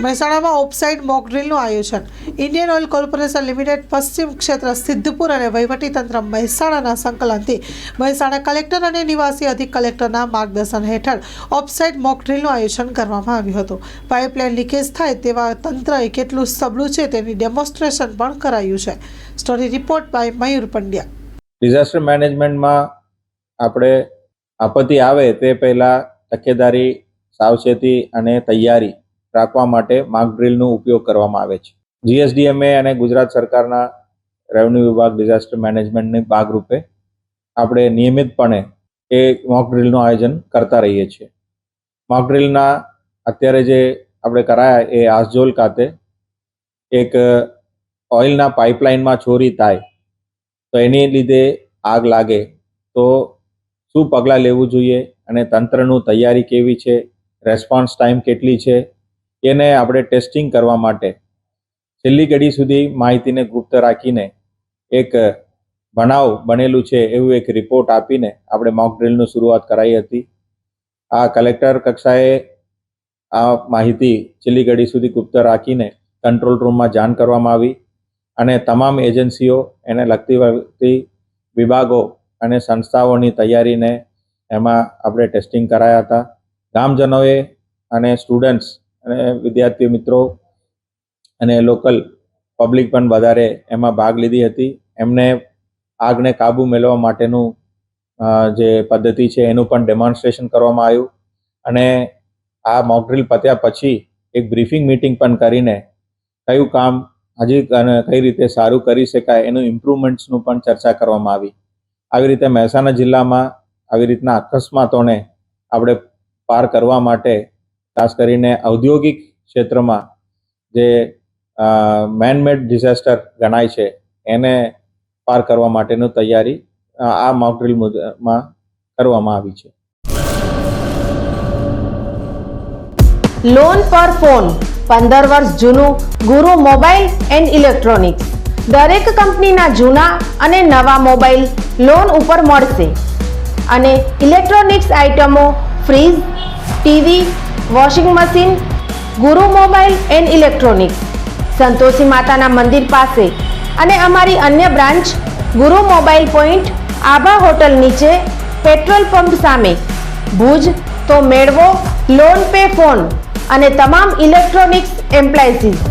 મહેસાણામાં offsite mock ડ્રીલનું આયોજન. Indian oil corporation limited પશ્ચિમ ક્ષેત્ર સિદ્ધપુર અને વહીવટીતંત્ર મહેસાણાના સંકલનથી મહેસાણા કલેક્ટર અને નિવાસી અધિક કલેક્ટરના માર્ગદર્શન હેઠળ ઓફસાઇડ મોક ડ્રીલનું આયોજન કરવામાં આવ્યું હતું. પાઇપલાઇન લીકેજ થાય તેવા તંત્રએ કેટલું સબળું છે તેની ડેમોન્સ્ટ્રેશન પણ કરાયું છે. Story report by Mayur Pandya. Disaster મેનેજમેન્ટમાં આપણે આપત્તિ આવે તે પહેલાં તકેદારી, સાવચેતી અને તૈયારી રાખવા માટે મોક ડ્રીલનો ઉપયોગ કરવામાં આવે છે. GSDMA અને ગુજરાત સરકારના રેવન્યુ વિભાગ ડિઝાસ્ટર મેનેજમેન્ટની ભાગરૂપે આપણે નિયમિતપણે એ મોક ડ્રીલનું આયોજન કરતા રહીએ છીએ. મોક ડ્રીલના અત્યારે જે આપણે કરાયા એ આસજોલ ખાતે એક ઓઇલના પાઇપલાઇનમાં ચોરી થાય તો એની લીધે આગ લાગે તો શું પગલાં લેવું જોઈએ અને તંત્રનું તૈયારી કેવી છે, રેસ્પોન્સ ટાઈમ કેટલી છે, એને આપણે ટેસ્ટિંગ કરવા માટે છેલ્લી ઘડી સુધી માહિતીને ગુપ્ત રાખીને એક બનાવ બનેલું છે એવું એક રિપોર્ટ આપીને આપણે મોક ડ્રીલની શરૂઆત કરાઈ હતી. આ કલેક્ટર કક્ષાએ આ માહિતી છેલ્લી ઘડી સુધી ગુપ્ત રાખીને કંટ્રોલ રૂમમાં જાણ કરવામાં આવી અને તમામ એજન્સીઓ એને લગતી વિભાગો અને સંસ્થાઓની તૈયારીને એમાં આપણે ટેસ્ટિંગ કરાયા હતા. ગામજનોએ અને સ્ટુડન્ટ્સ અને વિદ્યાર્થી મિત્રો અને લોકલ પબ્લિક પણ વધારે એમાં ભાગ લીધી હતી. એમને આગને કાબૂ મેળવવા માટેનું જે પદ્ધતિ છે એનું પણ ડેમોન્સ્ટ્રેશન કરવામાં આવ્યું અને આ મોક ડ્રીલ પત્યા પછી એક બ્રીફિંગ મીટિંગ પણ કરીને કયું કામ હજી કઈ રીતે સારું કરી શકાય એનું ઇમ્પ્રુવમેન્ટ્સનું પણ ચર્ચા કરવામાં આવી. આવી રીતે મહેસાણા જિલ્લામાં આવી રીતના અકસ્માતોને આપણે પાર કરવા માટે ખાસ કરીને ઔદ્યોગિક ક્ષેત્રમાં જે મેનમેડ ડિઝાસ્ટર ગણાય છે એને પાર કરવા માટેની તૈયારી આ મોક ડ્રીલમાં કરવામાં આવી છે. લોન પર ફોન 15 વર્ષ જૂનું ગુરુ મોબાઈલ એન્ડ ઇલેક્ટ્રોનિક્સ. દરેક કંપનીના જૂના અને નવા મોબાઈલ લોન ઉપર મળશે અને ઇલેક્ટ્રોનિક્સ આઇટમો ફ્રીજ, ટીવી, વોશિંગ મશીન. ગુરુ મોબાઈલ એન્ડ ઇલેક્ટ્રોનિક્સ, સંતોષી માતાના મંદિર પાસે અને અમારી અન્ય બ્રાન્ચ ગુરુ મોબાઈલ પોઈન્ટ, આભા હોટલ નીચે, પેટ્રોલ પંપ સામે, ભુજ. તો મેળવો લોન પે ફોન અને તમામ ઇલેક્ટ્રોનિક્સ એપ્લાયન્સીસ.